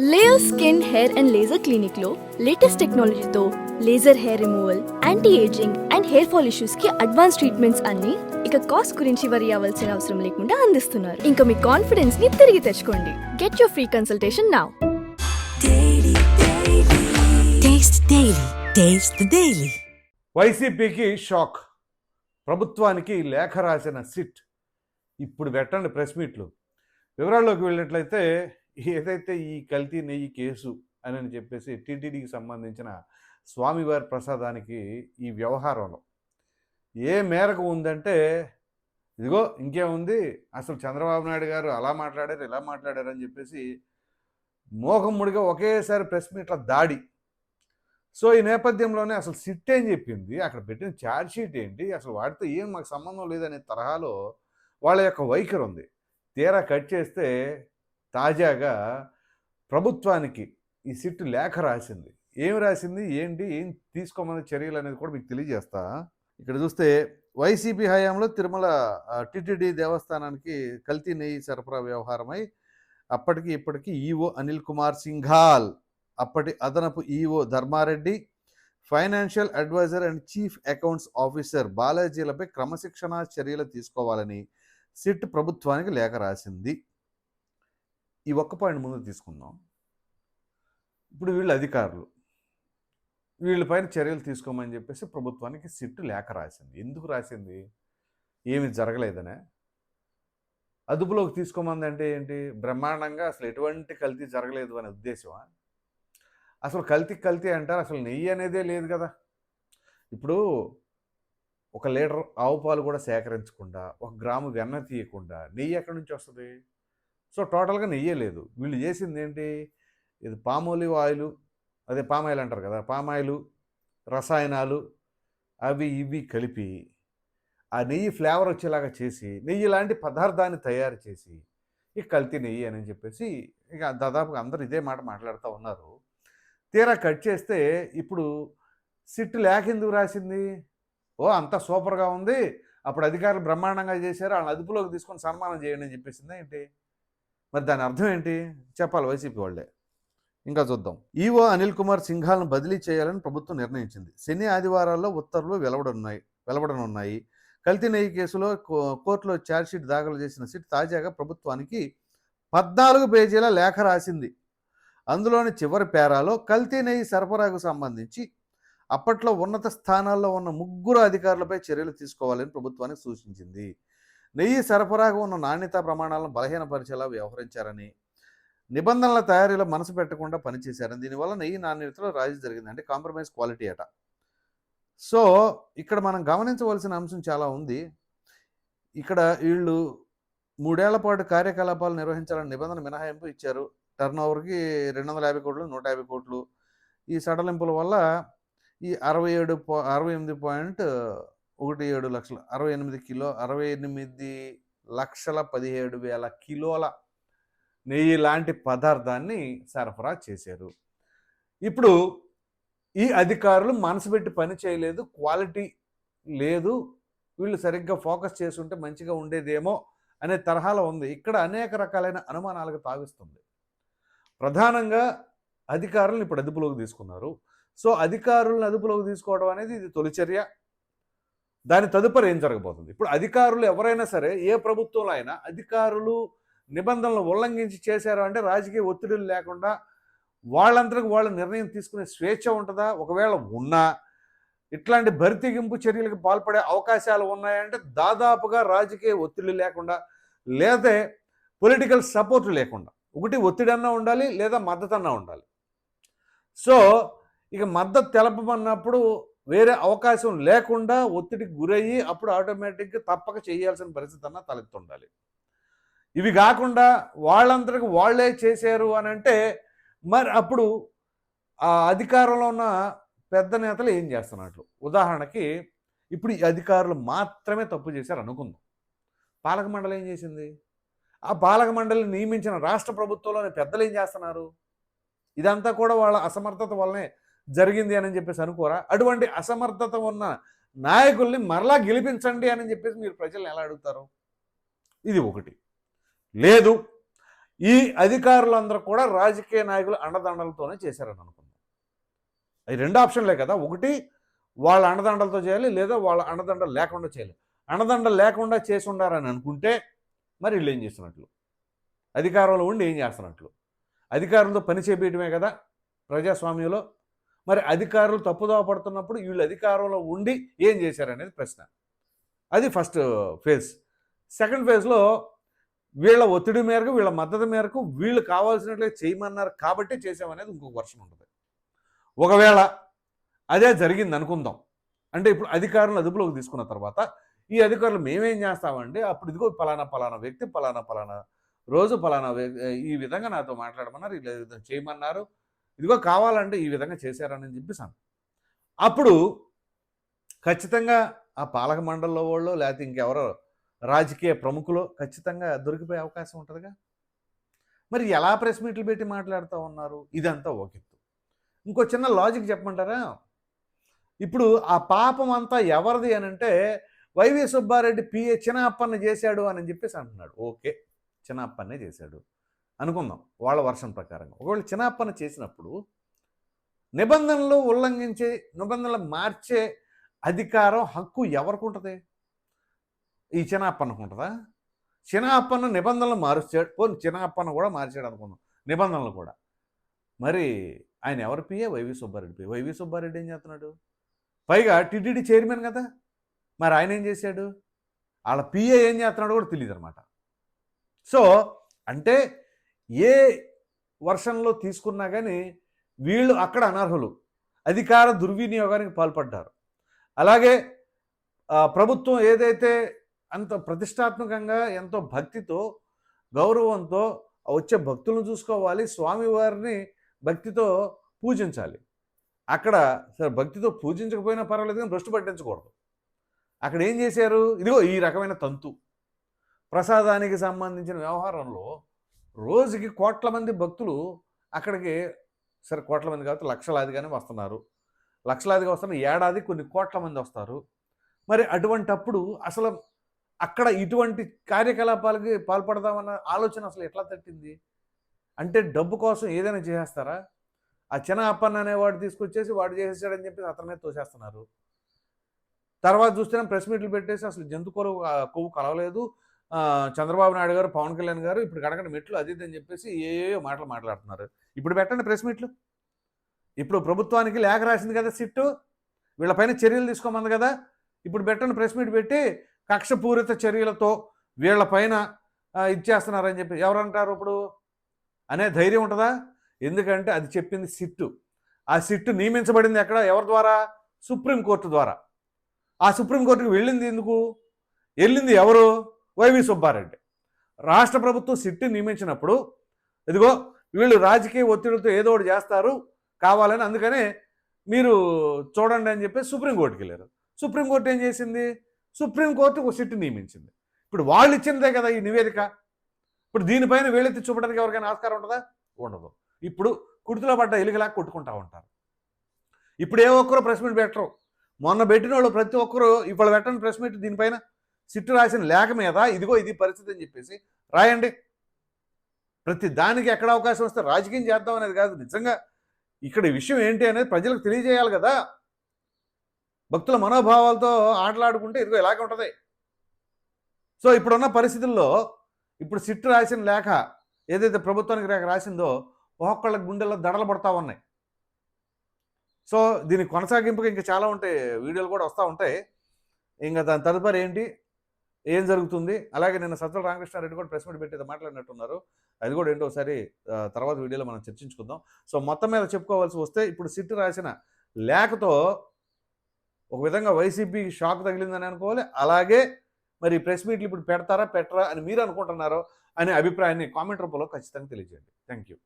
Layer skin hair and laser clinic లో latest టెక్నాలజీతో laser hair removal, anti ageing and hair fall issues కి advance treatments అన్ని ఇక cost గురించి వరి అవ్వాల్సిన అవసరం లేకుండా అందిస్తున్నారు. ఇంకా మీ కాన్ఫిడెన్స్ ని తిరిగి తెచ్చుకోండి. Get your free consultation now. వైసీపీకి షాక్. ప్రభుత్వానికి లేఖ రాసిన సిట్ ఇప్పుడు పెట్టండి ప్రెస్ మీట్లు. వివరాల్లోకి వెళ్ళినట్లయితే ఏదైతే ఈ కల్తీ నెయ్యి కేసు అని చెప్పేసి టీటీడీకి సంబంధించిన స్వామివారి ప్రసాదానికి ఈ వ్యవహారంలో ఏ మేరకు ఉందంటే, ఇదిగో ఇంకేముంది, అసలు చంద్రబాబు నాయుడు గారు అలా మాట్లాడారు ఇలా మాట్లాడారు అని చెప్పేసి మోహమ్ముడిగా ఒకేసారి ప్రెస్ మీట్ల దాడి. సో ఈ నేపథ్యంలోనే అసలు సిట్ ఏం చెప్పింది, అక్కడ పెట్టిన ఛార్జ్ షీట్ ఏంటి, అసలు వాటితో ఏం మాకు సంబంధం లేదనే తరహాలో వాళ్ళ యొక్క వైఖరి ఉంది. తీరా కట్ చేస్తే తాజాగా ప్రభుత్వానికి ఈ సిట్ లేఖ రాసింది. ఏం రాసింది, ఏంటి, ఏం తీసుకోమన్న చర్యలు అనేది కూడా మీకు తెలియజేస్తా. ఇక్కడ చూస్తే వైసీపీ హయాంలో తిరుమల టిటిడి దేవస్థానానికి కల్తీ నెయ్యి సరఫరా వ్యవహారమై అప్పటికి ఇప్పటికీ ఈఓ అనిల్ కుమార్ సింఘాల్, అప్పటి అదనపు EO Dharmareddy, financial advisor and chief accounts officer బాలాజీలపై క్రమశిక్షణా చర్యలు తీసుకోవాలని సిట్ ప్రభుత్వానికి లేఖ రాసింది. ఈ ఒక్క పాయింట్ ముందు తీసుకుందాం. ఇప్పుడు వీళ్ళు అధికారులు, వీళ్ళపైన చర్యలు తీసుకోమని చెప్పేసి ప్రభుత్వానికి సిట్ లేఖ రాసింది. ఎందుకు రాసింది? ఏమి జరగలేదనే, అదుపులోకి తీసుకోమంది అంటే ఏంటి, బ్రహ్మాండంగా అసలు ఎటువంటి కల్తీ జరగలేదు అనే ఉద్దేశమా? అసలు కల్తీ అంటారు, అసలు నెయ్యి అనేదే లేదు కదా. ఇప్పుడు 1 లీటర్ ఆవు పాలు కూడా సేకరించకుండా, 1 గ్రాము వెన్న తీయకుండా నెయ్యి ఎక్కడి నుంచి వస్తుంది? సో టోటల్గా నెయ్యే లేదు. వీళ్ళు చేసింది ఏంటి, ఇది పామోలివ్ ఆయిల్, అదే పామాయిల్ అంటారు కదా, పామాయిలు, రసాయనాలు అవి ఇవి కలిపి ఆ నెయ్యి ఫ్లేవర్ వచ్చేలాగా చేసి నెయ్యి లాంటి పదార్థాన్ని తయారు చేసి ఇక కల్తీ నెయ్యి అని చెప్పేసి ఇక దాదాపుగా అందరూ ఇదే మాట మాట్లాడుతూ ఉన్నారు. తీరా కట్ చేస్తే ఇప్పుడు సిట్ లేఖ ఎందుకు రాసింది? ఓ అంతా సూపర్గా ఉంది, అప్పుడు అధికారులు బ్రహ్మాండంగా చేశారు, వాళ్ళని అదుపులోకి తీసుకొని సన్మానం చేయండి అని చెప్పేసిందా ఏంటి? మరి దాని అర్థం ఏంటి చెప్పాలి వైసీపీ వాళ్ళే. ఇంకా చూద్దాం. ఈఓ అనిల్ కుమార్ సింఘాల్ను బదిలీ చేయాలని ప్రభుత్వం నిర్ణయించింది. శని ఆదివారాల్లో ఉత్తర్వులు వెలువడనున్నాయి. కల్తీ నెయ్యి కేసులో కోర్టులో ఛార్జ్షీట్ దాఖలు చేసిన సిట్ తాజాగా ప్రభుత్వానికి 14 పేజీల లేఖ రాసింది. అందులోని చివరి పేరాలో కల్తీ నెయ్యి సరఫరాకు సంబంధించి అప్పట్లో ఉన్నత స్థానాల్లో ఉన్న 3 అధికారులపై చర్యలు తీసుకోవాలని ప్రభుత్వానికి సూచించింది. నెయ్యి సరఫరాకు ఉన్న నాణ్యతా ప్రమాణాలను బలహీనపరిచేలా వ్యవహరించారని, నిబంధనల తయారీలో మనసు పెట్టకుండా పనిచేశారని, దీనివల్ల నెయ్యి నాణ్యతలో రాజీ జరిగింది, అంటే కాంప్రమైజ్ క్వాలిటీ అట. సో ఇక్కడ మనం గమనించవలసిన అంశం చాలా ఉంది. ఇక్కడ వీళ్ళు 3 ఏళ్ల పాటు కార్యకలాపాలు నిర్వహించాలని నిబంధన మినహాయింపు ఇచ్చారు. టర్న్ ఓవర్కి 250 కోట్లు, 150 కోట్లు. ఈ సడలింపుల వల్ల ఈ 68.17 లక్షలు 68,17,000 కిలోల నెయ్యి లాంటి పదార్థాన్ని సరఫరా చేశారు. ఇప్పుడు ఈ అధికారులు మనసు పెట్టి పని చేయలేదు, క్వాలిటీ లేదు, వీళ్ళు సరిగ్గా ఫోకస్ చేసుంటే మంచిగా ఉండేదేమో అనే తరహాలో ఉంది. ఇక్కడ అనేక రకాలైన అనుమానాలకు తావిస్తుంది. ప్రధానంగా అధికారులను ఇప్పుడు అదుపులోకి తీసుకున్నారు. సో అధికారులను అదుపులోకి తీసుకోవడం అనేది ఇది తొలిచర్య. దాని తదుపరి ఏం జరగబోతుంది? ఇప్పుడు అధికారులు ఎవరైనా సరే, ఏ ప్రభుత్వంలో అయినా అధికారులు నిబంధనలు ఉల్లంఘించి చేశారు అంటే రాజకీయ ఒత్తిడులు లేకుండా వాళ్ళందరికీ వాళ్ళ నిర్ణయం తీసుకునే స్వేచ్ఛ ఉంటుందా? ఒకవేళ ఉన్నా ఇట్లాంటి బరితెగింపు చర్యలకు పాల్పడే అవకాశాలు ఉన్నాయంటే దాదాపుగా రాజకీయ ఒత్తిడి లేకుండా, లేదా పొలిటికల్ సపోర్ట్ లేకుండా, ఒకటి ఒత్తిడన్నా ఉండాలి లేదా మద్దతన్నా ఉండాలి. సో ఇక మద్దతు తెలపమన్నప్పుడు వేరే అవకాశం లేకుండా ఒత్తిడికి గురయ్యి అప్పుడు ఆటోమేటిక్గా తప్పక చేయాల్సిన పరిస్థితి అన్నా తలెత్తుండాలి. ఇవి కాకుండా వాళ్ళందరికీ వాళ్ళే చేశారు అని అంటే మరి అప్పుడు ఆ అధికారంలో ఉన్న పెద్ద నేతలు ఏం చేస్తున్నట్లు. ఉదాహరణకి ఇప్పుడు ఈ అధికారులు మాత్రమే తప్పు చేశారు అనుకుందాం. పాలక మండలి ఏం చేసింది? ఆ పాలక మండలిని నియమించిన రాష్ట్ర ప్రభుత్వంలోని పెద్దలు ఏం చేస్తున్నారు? ఇదంతా కూడా వాళ్ళ అసమర్థత వల్లనే జరిగింది అని చెప్పేసి అనుకోరా? అటువంటి అసమర్థత ఉన్న నాయకుల్ని మరలా గెలిపించండి అని చెప్పేసి మీరు ప్రజల్ని ఎలా అడుగుతారు? ఇది ఒకటి. లేదు, ఈ అధికారులందరూ కూడా రాజకీయ నాయకులు అండదండలతోనే చేశారని అనుకుందాం. అవి 2 ఆప్షన్లే కదా. ఒకటి వాళ్ళ అండదండలతో చేయాలి, లేదా వాళ్ళ అండదండలు లేకుండా చేయాలి. అండదండలు లేకుండా చేసి ఉండారని అనుకుంటే మరి వీళ్ళు ఏం చేస్తున్నట్లు, అధికారంలో ఉండి ఏం చేస్తున్నట్లు? అధికారులతో పని చేపించడమే కదా ప్రజాస్వామ్యంలో. మరి అధికారులు తప్పుదోవ పడుతున్నప్పుడు వీళ్ళు అధికారంలో ఉండి ఏం చేశారనేది ప్రశ్న. అది ఫస్ట్ ఫేజ్. సెకండ్ ఫేజ్లో వీళ్ళ ఒత్తిడి మేరకు, వీళ్ళ మద్దతు మేరకు వీళ్ళు కావాల్సినట్లే చేయమన్నారు కాబట్టి చేసామనేది ఇంకొక వర్షన్ ఉంటుంది. ఒకవేళ అదే జరిగింది అనుకుందాం, అంటే ఇప్పుడు అధికారులను అదుపులోకి తీసుకున్న తర్వాత ఈ అధికారులు మేమేం చేస్తామండి, అప్పుడు ఇదిగో పలానా వ్యక్తి పలానా రోజు ఈ విధంగా నాతో మాట్లాడమన్నారు, ఇలా చేయమన్నారు, ఇదిగో కావాలంటే ఈ విధంగా చేశారని చెప్పేసాను. అప్పుడు ఖచ్చితంగా ఆ పాలక మండలిలో వాళ్ళు లేకపోతే ఇంకెవరో రాజకీయ ప్రముఖులు ఖచ్చితంగా దొరికిపోయే అవకాశం ఉంటుందిగా. మరి ఎలా ప్రెస్ మీట్లు పెట్టి మాట్లాడుతూ ఉన్నారు? ఇదంతా ఒక ఎత్తు. ఇంకో చిన్న లాజిక్ చెప్పమంటారా? ఇప్పుడు ఆ పాపం అంతా ఎవరిది అని అంటే వైవి సుబ్బారెడ్డి పిఏ చిన్నప్పన్న చేశాడు అని చెప్పేసి అంటున్నాడు. ఓకే, చిన్నప్పన్నే చేశాడు అనుకుందాం వాళ్ళ వర్షన్ ప్రకారంగా. ఒకవేళ చిన్నప్పన్న చేసినప్పుడు నిబంధనలు ఉల్లంఘించే, నిబంధనలు మార్చే అధికారం, హక్కు ఎవరికి ఉంటుంది? ఈ చిన్నప్పన్నకు ఉంటుందా? చిన్నప్పన్న నిబంధనలు మారుస్తాడు, పోనీ చిన్నప్పన్న కూడా మార్చాడు అనుకుందాం నిబంధనలు కూడా. మరి ఆయన ఎవరి PA? YV Subbareddy PA. YV Subbareddy ఏం చేస్తున్నాడు? పైగా టీటీడీ చైర్మన్ కదా, మరి ఆయన ఏం చేశాడు? వాళ్ళ పిఏ ఏం చేస్తున్నాడో కూడా తెలియదు అనమాట. సో అంటే ఏ వర్షన్లో తీసుకున్నా కానీ వీళ్ళు అక్కడ అనర్హులు, అధికార దుర్వినియోగానికి పాల్పడ్డారు. అలాగే ప్రభుత్వం ఏదైతే అంత ప్రతిష్టాత్మకంగా ఎంతో భక్తితో గౌరవంతో వచ్చే భక్తులను చూసుకోవాలి, స్వామివారిని భక్తితో పూజించాలి. అక్కడ సరే భక్తితో పూజించకపోయినా పర్వాలేదు కానీ భ్రష్టు పట్టించకూడదు. అక్కడ ఏం చేశారు? ఇదిగో ఈ రకమైన తంతు ప్రసాదానికి సంబంధించిన వ్యవహారంలో రోజుకి కోట్ల మంది భక్తులు అక్కడికి, సరే కోట్ల మంది కాబట్టి లక్షలాదిగానే వస్తున్నారు, లక్షలాదిగా వస్తున్నారు, ఏడాది కొన్ని కోట్ల మంది వస్తారు. మరి అటువంటప్పుడు అసలు అక్కడ ఇటువంటి కార్యకలాపాలకి పాల్పడదామన్న ఆలోచన అసలు ఎట్లా తట్టింది? అంటే డబ్బు కోసం ఏదైనా చేసేస్తారా? ఆ చిన్న అప్పన్న అనేవాడు తీసుకొచ్చేసి వాడు చేసేసాడని చెప్పి అతని మీద తోసేస్తున్నారు. తర్వాత చూస్తేనే ప్రెస్ మీట్లు పెట్టేసి అసలు జంతువులు కొవ్వు కలవలేదు, చంద్రబాబు నాయుడు గారు, పవన్ కళ్యాణ్ గారు ఇప్పుడు గడగడ మెట్లు అది అని చెప్పేసి ఏయో మాటలు మాట్లాడుతున్నారు. ఇప్పుడు పెట్టండి ప్రెస్ మీట్లు. ఇప్పుడు ప్రభుత్వానికి లేఖ రాసింది కదా సిట్టు, వీళ్ళపైన చర్యలు తీసుకోమంది కదా, ఇప్పుడు పెట్టండి ప్రెస్ మీట్ పెట్టి కక్షపూరిత చర్యలతో వీళ్ళపైన ఇచ్చేస్తున్నారని చెప్పి ఎవరంటారు ఇప్పుడు అనే ధైర్యం ఉంటుందా? ఎందుకంటే అది చెప్పింది సిట్టు. ఆ సిట్టు నియమించబడింది ఎక్కడ, ఎవరి ద్వారా? సుప్రీంకోర్టు ద్వారా. ఆ సుప్రీంకోర్టుకి వెళ్ళింది ఎందుకు? వెళ్ళింది ఎవరు? వైవి సుబ్బారెడ్డి. రాష్ట్ర ప్రభుత్వం సిట్టు నియమించినప్పుడు ఇదిగో వీళ్ళు రాజకీయ ఒత్తిడితో ఏదో ఒకటి చేస్తారు కావాలని, అందుకనే మీరు చూడండి అని చెప్పి సుప్రీంకోర్టుకి వెళ్ళారు. సుప్రీంకోర్టు ఏం చేసింది? సుప్రీంకోర్టు ఒక సిట్టు నియమించింది. ఇప్పుడు వాళ్ళు ఇచ్చిందే కదా ఈ నివేదిక. ఇప్పుడు దీనిపైన వేలెత్తి చూపడానికి ఎవరికైనా ఆస్కారం ఉంటుందా? ఉండదు. ఇప్పుడు కుడితిలో పడ్డ ఎలుగులా కొట్టుకుంటా ఉంటారు. ఇప్పుడు ఏ ఒక్కరూ ప్రెస్ మీట్ పెట్టరు. మొన్న పెట్టిన వాళ్ళు ప్రతి ఒక్కరూ ఇప్పుడు పెట్టండి ప్రెస్ మీట్, దీనిపైన సిట్టు రాసిన లేఖ మీద ఇదిగో ఇది పరిస్థితి అని చెప్పేసి రాయండి. ప్రతి దానికి ఎక్కడ అవకాశం వస్తే రాజకీయం చేద్దాం అనేది కాదు. నిజంగా ఇక్కడ విషయం ఏంటి అనేది ప్రజలకు తెలియజేయాలి కదా. భక్తుల మనోభావాలతో ఆటలాడుకుంటే ఇదిగో ఇలాగే ఉంటుంది. సో ఇప్పుడున్న పరిస్థితుల్లో ఇప్పుడు సిట్టు రాసిన లేఖ ఏదైతే ప్రభుత్వానికి లేఖ రాసిందో ఒక్కొక్కళ్ళ గుండెల్లో దడలు పడతా ఉన్నాయి. సో దీని కొనసాగింపుగా ఇంకా చాలా ఉంటాయి, వీడియోలు కూడా వస్తూ ఉంటాయి. ఇంకా దాని తదుపరి ఏంటి, ఏం జరుగుతుంది, అలాగే నిన్న సజ్జల రామకృష్ణారెడ్డి కూడా ప్రెస్ మీట్ పెట్టి మాట్లాడినట్టున్నారు. అది కూడా ఏంటో ఒకసారి తర్వాత వీడియోలో మనం చర్చించుకుందాం. సో మొత్తం మీద చెప్పుకోవాల్సి వస్తే ఇప్పుడు సిట్టు రాసిన లేఖతో ఒక విధంగా వైసీపీ షాక్ తగిలిందని అనుకోవాలి. అలాగే మరి ప్రెస్ మీట్లు ఇప్పుడు పెడతారా పెట్టరా అని మీరు అనుకుంటున్నారో అనే అభిప్రాయాన్ని కామెంట్ రూపంలో ఖచ్చితంగా తెలియజేయండి. Thank you.